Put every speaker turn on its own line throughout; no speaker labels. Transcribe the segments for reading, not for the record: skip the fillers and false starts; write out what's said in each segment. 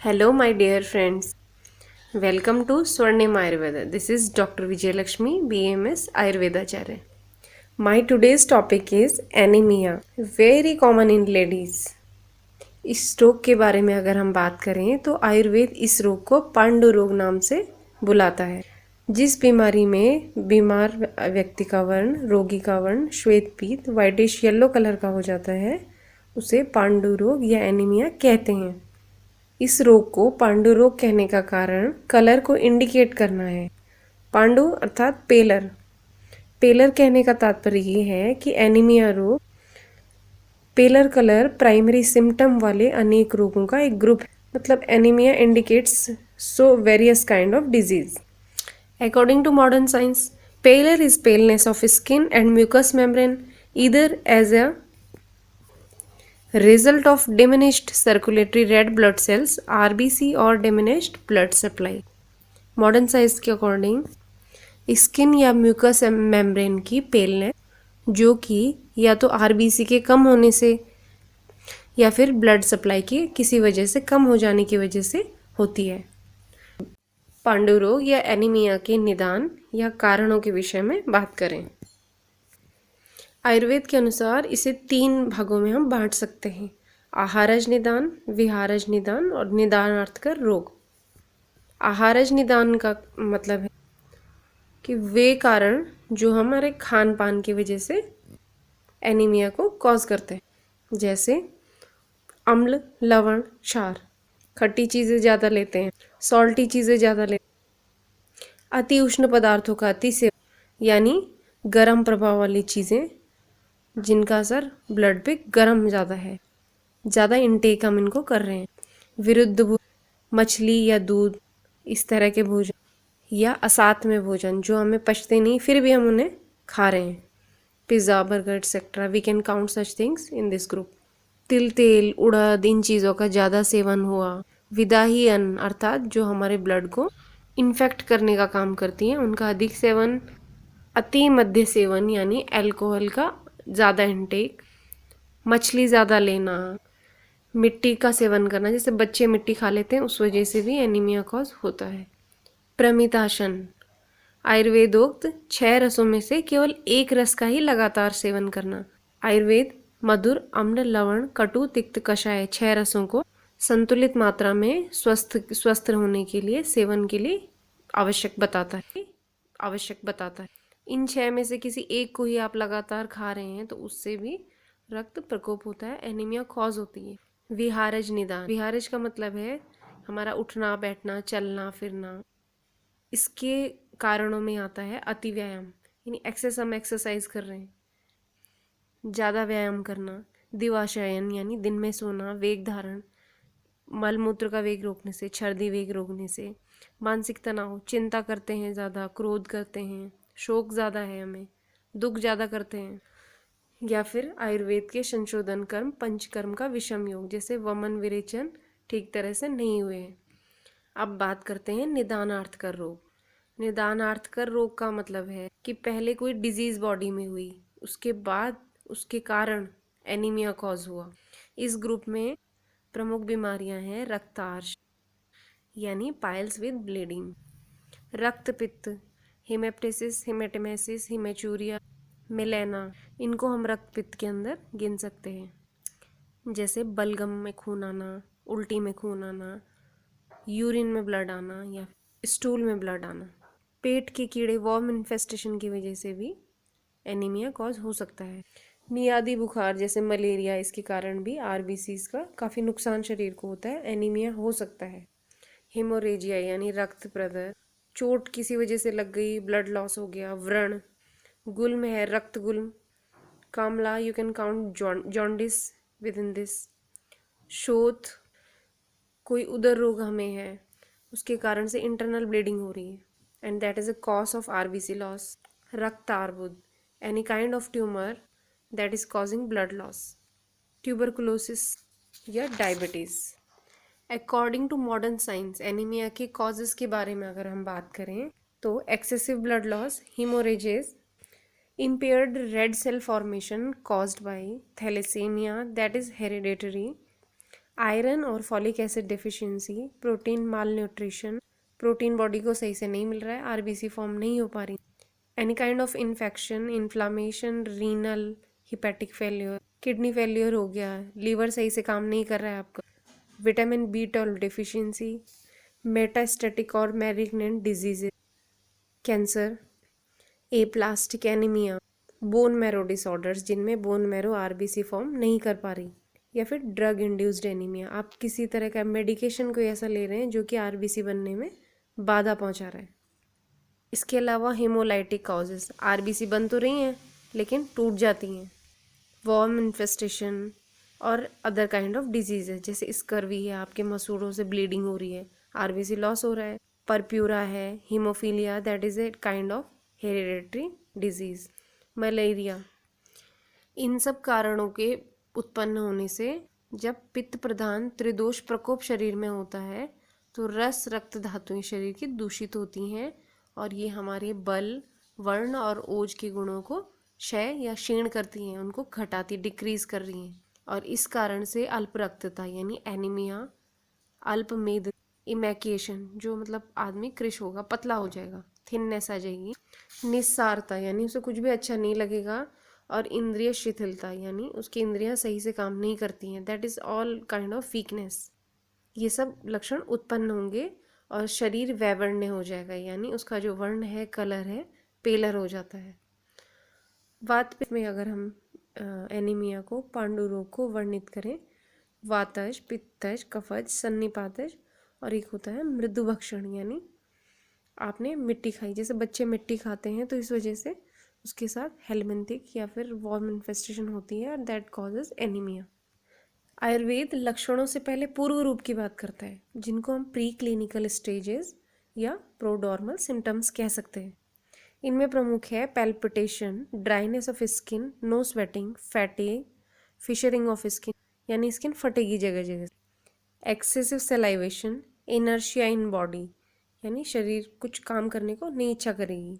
Hello, my dear friends. Welcome to Swarnim Ayurveda. This is Dr. Vijayalakshmi, BMS Ayurvedacharya. My today's topic is anemia, very common in ladies. इस रोग के बारे में अगर हम बात करें तो आयुर्वेद इस रोग को पांडु रोग नाम से बुलाता है। जिस बीमारी में बीमार व्यक्ति का वर्ण, रोगी का वर्ण श्वेत पीत वाइटिश येलो कलर का हो जाता है, उसे पांडु रोग या एनीमिया कहते हैं। इस रोग को पांडु रोग कहने का कारण कलर को इंडिकेट करना है। पांडु अर्थात पेलर। पेलर कहने का तात्पर्य ये है कि एनीमिया रोग पेलर कलर प्राइमरी सिम्टम वाले अनेक रोगों का एक ग्रुप है। मतलब anaemia indicates so various kind of disease. According to modern science, pallor is paleness of skin and mucous membrane either as a result of diminished circulatory red blood cells RBC और diminished blood supply। Modern science के according skin या mucus membrane की paleness जो कि या तो RBC के कम होने से या फिर ब्लड सप्लाई की किसी वजह से कम हो जाने की वजह से होती है। पांडु रोग या एनीमिया के निदान या कारणों के विषय में बात करें। आयुर्वेद के अनुसार इसे 3 भागों में हम बांट सकते हैं: आहारज निदान, विहारज निदान और निदानार्थकर रोग। आहारज निदान का मतलब है कि वे कारण जो हमारे खान पान की वजह से एनीमिया को कॉज करते हैं, जैसे अम्ल, लवण, क्षार, खट्टी चीज़ें ज़्यादा लेते हैं, सॉल्टी चीज़ें ज़्यादा लेते हैं, अति उष्ण पदार्थों का अति सेवन यानी गर्म प्रभाव वाली चीज़ें जिनका असर ब्लड पे गर्म ज़्यादा है, ज़्यादा इंटेक हम इनको कर रहे हैं। विरुद्ध मछली या दूध इस तरह के भोजन या असात में भोजन जो हमें पचते नहीं फिर भी हम उन्हें खा रहे हैं, pizza, burger etcetera, we can count such things in this group. तिल, तेल, उड़द इन चीज़ों का ज़्यादा सेवन हुआ। विदाही अन्न अर्थात जो हमारे ब्लड को इन्फेक्ट करने का काम करती हैं उनका अधिक सेवन। अति मध्य सेवन यानी अल्कोहल का ज़्यादा इंटेक, मछली ज़्यादा लेना, मिट्टी का सेवन करना, जैसे बच्चे मिट्टी खा लेते हैं उस वजह से भी एनीमिया कॉज होता है। प्रमिताशन आयुर्वेदोक्त 6 रसों में से केवल एक रस का ही लगातार सेवन करना। आयुर्वेद मधुर, अम्ल, लवण, कटु, तिक्त, कषाय 6 रसों को संतुलित मात्रा में स्वस्थ होने के लिए सेवन के लिए आवश्यक बताता है। इन 6 में से किसी एक को ही आप लगातार खा रहे हैं तो उससे भी रक्त प्रकोप होता है, एनीमिया कॉज होती है। विहारज निदान, विहारज का मतलब है हमारा उठना बैठना चलना फिरना। इसके कारणों में आता है अति व्यायाम यानी हम एक्सरसाइज कर रहे हैं, ज़्यादा व्यायाम करना। दिवाशयन यानी दिन में सोना, वेग धारण, मल मूत्र का वेग रोकने से, छर्दी वेग रोकने से। मानसिक तनाव, चिंता करते हैं ज़्यादा, क्रोध करते हैं, शोक ज़्यादा है हमें, दुख ज़्यादा करते हैं। या फिर आयुर्वेद के संशोधन कर्म पंचकर्म का विषम योग, जैसे वमन विरेचन ठीक तरह से नहीं हुए हैं। अब बात करते हैं निदानार्थकर रोग। निदानार्थकर रोग का मतलब है कि पहले कोई डिजीज बॉडी में हुई, उसके बाद उसके कारण एनीमिया कॉज हुआ। इस ग्रुप में प्रमुख बीमारियां हैं रक्तार्श यानी पाइल्स विद ब्लीडिंग, रक्त पित्त, हिमेप्टिसिस, हिमेटेमेसिस, हिमेचूरिया, मिलेना, इनको हम रक्त पित्त के अंदर गिन सकते हैं। जैसे बलगम में खून आना, उल्टी में खून आना, यूरिन में ब्लड आना या स्टूल में ब्लड आना। पेट के कीड़े वॉर्म इन्फेस्टेशन की वजह से भी एनीमिया कॉज हो सकता है। मियादी बुखार जैसे मलेरिया, इसके कारण भी आरबीसीज का काफ़ी नुकसान शरीर को होता है, एनीमिया हो सकता है। हेमोरेजिया यानी रक्त प्रदर, चोट किसी वजह से लग गई, ब्लड लॉस हो गया। व्रण, गुल्म है, रक्त गुल्म, कामला, you can count jaundice within this. शोथ, कोई उदर रोग हमें है उसके कारण से इंटरनल ब्लीडिंग हो रही है and that is a cause of RBC loss. रक्त अर्बुद, any kind of tumour that is causing blood loss. Tuberculosis या diabetes. According to modern science anaemia के कॉजेज़ के बारे में अगर हम बात करें तो excessive blood loss, haemorrhages, impaired red cell formation caused by thalassemia that is hereditary, iron और फॉलिक एसिड डेफिशिएंसी, प्रोटीन माल न्यूट्रिशन, प्रोटीन बॉडी को सही से नहीं मिल रहा है, आरबीसी फॉर्म नहीं हो पा रही, any kind of infection, inflammation, renal, hepatic failure, kidney failure हो गया, लीवर सही से काम नहीं कर रहा है आपका, विटामिन बी12 डेफिशिएंसी, मेटास्टेटिक और malignant diseases, cancer, aplastic anaemia, bone marrow disorders जिनमें बोन मैरो आरबीसी फॉर्म नहीं कर पा रही, या फिर ड्रग इंड्यूस्ड एनीमिया, आप किसी तरह का मेडिकेशन कोई ऐसा ले रहे हैं जो कि आरबीसी बनने में बाधा पहुंचा रहा है। इसके अलावा हेमोलाइटिक कॉजेज, आरबीसी बन तो रही हैं लेकिन टूट जाती हैं, वॉर्म इन्फेस्टेशन और अदर काइंड ऑफ डिजीजेज, जैसे स्कर्वी है, आपके मसूड़ों से ब्लीडिंग हो रही है, आरबीसी लॉस हो रहा है, परप्यूरा है, haemophilia that is a kind of hereditary disease, malaria, इन सब कारणों के उत्पन्न होने से जब पित्त प्रधान त्रिदोष प्रकोप शरीर में होता है तो रस रक्त धातुएं शरीर की दूषित होती हैं और ये हमारे बल, वर्ण और ओज के गुणों को क्षय या क्षीण करती हैं, उनको घटाती, डिक्रीज कर रही हैं, और इस कारण से अल्प रक्तता यानी एनीमिया, अल्प मेद, इमैकेशन जो मतलब आदमी कृश होगा, पतला हो जाएगा, थिननेस आ जाएगी, निस्सारता यानी उसे कुछ भी अच्छा नहीं लगेगा, और इंद्रिय शिथिलता यानी उसकी इंद्रियां सही से काम नहीं करती हैं, that is all kind of weakness, ये सब लक्षण उत्पन्न होंगे और शरीर वैवर्ण्य हो जाएगा, यानी उसका जो वर्ण है, कलर है, पेलर हो जाता है। वात पित्त में अगर हम एनीमिया को, पांडु रोग को वर्णित करें, वातज, पित्तज, कफज, सन्निपातज, और एक होता है मृदुभक्षण, यानी आपने मिट्टी खाई, जैसे बच्चे मिट्टी खाते हैं तो इस वजह से उसके साथ हेलमिंथिक या फिर वॉर्म इन्फेस्टेशन होती है, दैट कॉजेज एनीमिया। आयुर्वेद लक्षणों से पहले पूर्व रूप की बात करता है, जिनको हम प्री क्लिनिकल स्टेजेस या प्रोडॉर्मल सिम्टम्स कह सकते हैं। इनमें प्रमुख है palpitation, dryness of skin, no sweating, fatigue, fissuring of skin यानी स्किन फटेगी जगह जगह, excessive salivation, inertia in body यानी शरीर कुछ काम करने को नहीं इच्छा करेगी,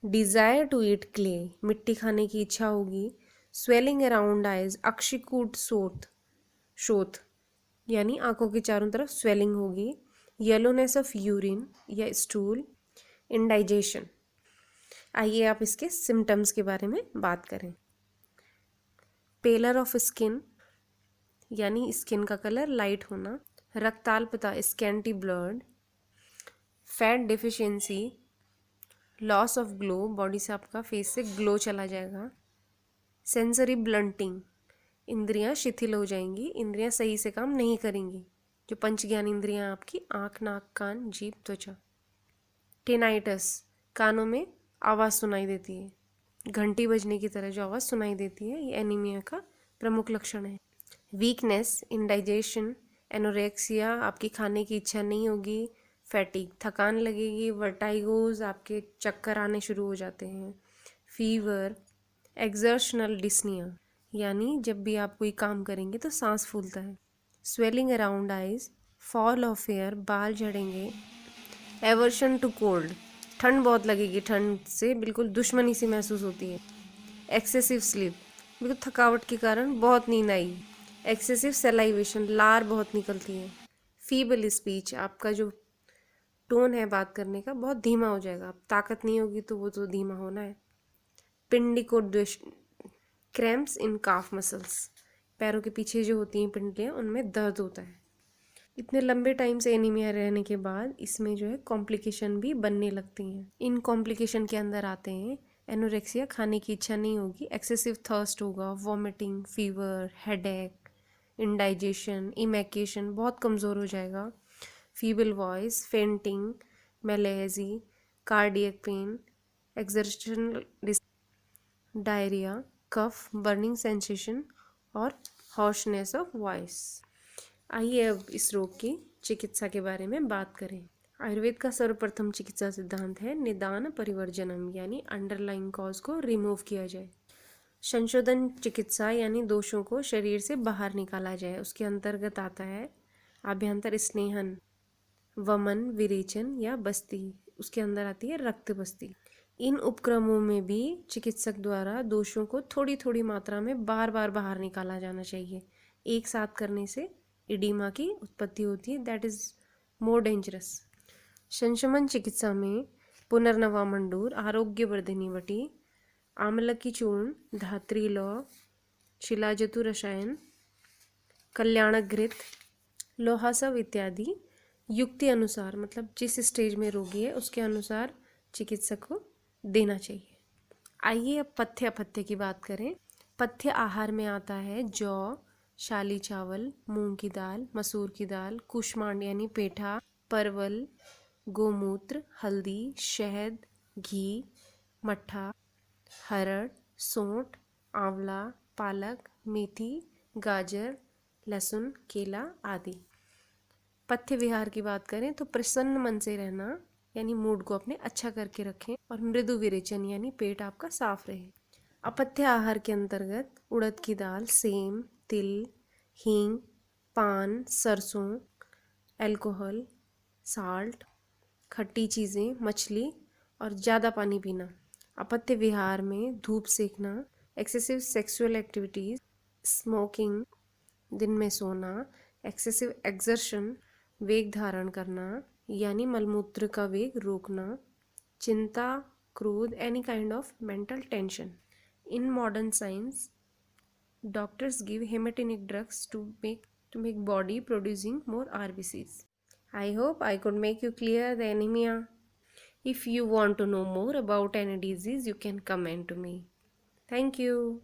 डिज़ायर टू ईट क्ले, मिट्टी खाने की इच्छा होगी, स्वेलिंग अराउंड आइज, अक्षिकूट शोथ, शोथ यानी आंखों के चारों तरफ स्वेलिंग होगी, येलोनेस ऑफ यूरिन या स्टूल, इंडाइजेशन। आइए आप इसके सिम्टम्स के बारे में बात करें। पेलर ऑफ स्किन यानी स्किन का कलर लाइट होना, रक्ताल्पता scanty blood, fat deficiency, loss of glow, body से आपका फेस से ग्लो चला जाएगा, सेंसरी ब्लंटिंग, इंद्रियां शिथिल हो जाएंगी, इंद्रियां सही से काम नहीं करेंगी, जो पंच ज्ञान इंद्रियां आपकी आँख, नाक, कान, जीभ, त्वचा, टिनाइटस, कानों में आवाज़ सुनाई देती है, घंटी बजने की तरह जो आवाज़ सुनाई देती है, ये एनीमिया का प्रमुख लक्षण है। वीकनेस, इंडाइजेशन, एनोरेक्सिया, आपकी खाने की इच्छा नहीं होगी, फैटिग, थकान लगेगी, वर्टाइगोज, आपके चक्कर आने शुरू हो जाते हैं, फीवर, एक्सर्शनल डिस्निया यानी जब भी आप कोई काम करेंगे तो सांस फूलता है, swelling around eyes, fall of hair, बाल झड़ेंगे, एवर्शन टू कोल्ड, ठंड बहुत लगेगी, ठंड से बिल्कुल दुश्मनी सी महसूस होती है, एक्सेसिव स्लीप, बिल्कुल थकावट के कारण बहुत नींद आई, एक्सेसिव सेलाइवेशन, लार बहुत निकलती है, फीबल स्पीच, आपका जो टोन है बात करने का बहुत धीमा हो जाएगा, ताकत नहीं होगी तो वो तो धीमा होना है, पिंडिकोद्वेष, क्रैम्प्स इन काफ मसल्स, पैरों के पीछे जो होती हैं पिंडलियाँ उनमें दर्द होता है। इतने लंबे टाइम से एनीमिया रहने के बाद इसमें जो है कॉम्प्लिकेशन भी बनने लगती हैं। इन कॉम्प्लिकेशन के अंदर आते हैं एनोरेक्सिया, खाने की इच्छा नहीं होगी, एक्सेसिव थर्स्ट होगा, vomiting, fever, headache, indigestion, emaciation, बहुत कमज़ोर हो जाएगा, feeble voice, fainting, malaise, cardiac pain, exertional diarrhoea, cough, burning sensation और हॉर्शनेस ऑफ वॉइस। आइए अब इस रोग की चिकित्सा के बारे में बात करें। आयुर्वेद का सर्वप्रथम चिकित्सा सिद्धांत है निदान परिवर्जनम, यानी अंडरलाइंग कॉज को रिमूव किया जाए। संशोधन चिकित्सा यानी दोषों को शरीर से बाहर निकाला जाए, उसके अंतर्गत आता है आभ्यंतर स्नेहन, वमन, विरेचन या बस्ती, उसके अंदर आती है रक्त बस्ती। इन उपक्रमों में भी चिकित्सक द्वारा दोषों को थोड़ी थोड़ी मात्रा में बार बार बाहर निकाला जाना चाहिए, एक साथ करने से इडीमा की उत्पत्ति होती है, दैट इज़ मोर डेंजरस। संशमन चिकित्सा में पुनर्नवा मंडूर, आरोग्यवर्धिनी वटी, आमलकी चूर्ण, धात्री लौ, शिलाजतु रसायन, कल्याणक घृत, लोहासव इत्यादि युक्ति अनुसार, मतलब जिस स्टेज में रोगी है उसके अनुसार चिकित्सक को देना चाहिए। आइए अब पथ्य अपथ्य की बात करें। पथ्य आहार में आता है जौ, शाली चावल, मूंग की दाल, मसूर की दाल, कुष्मांड यानी पेठा, परवल, गोमूत्र, हल्दी, शहद, घी, मट्ठा, हरड़, सोंठ, आंवला, पालक, मेथी, गाजर, लहसुन, केला आदि। पथ्य विहार की बात करें तो प्रसन्न मन से रहना, यानी मूड को अपने अच्छा करके रखें, और मृदु विरेचन यानी पेट आपका साफ रहे। अपथ्य आहार के अंतर्गत उड़द की दाल, सेम, तिल, हींग, पान, सरसों, अल्कोहल, साल्ट, खट्टी चीज़ें, मछली और ज़्यादा पानी पीना। अपथ्य विहार में धूप सेकना, एक्सेसिव सेक्सुअल एक्टिविटीज़, स्मोकिंग, दिन में सोना, एक्सेसिव एक्सर्शन, वेग धारण करना यानी मलमूत्र का वेग रोकना, चिंता, क्रोध, any kind of mental tension. In modern science, doctors give hematinic drugs to make body producing more RBCs. I hope I could make you clear the anemia. If you want to know more about any disease, you can comment to me. Thank you.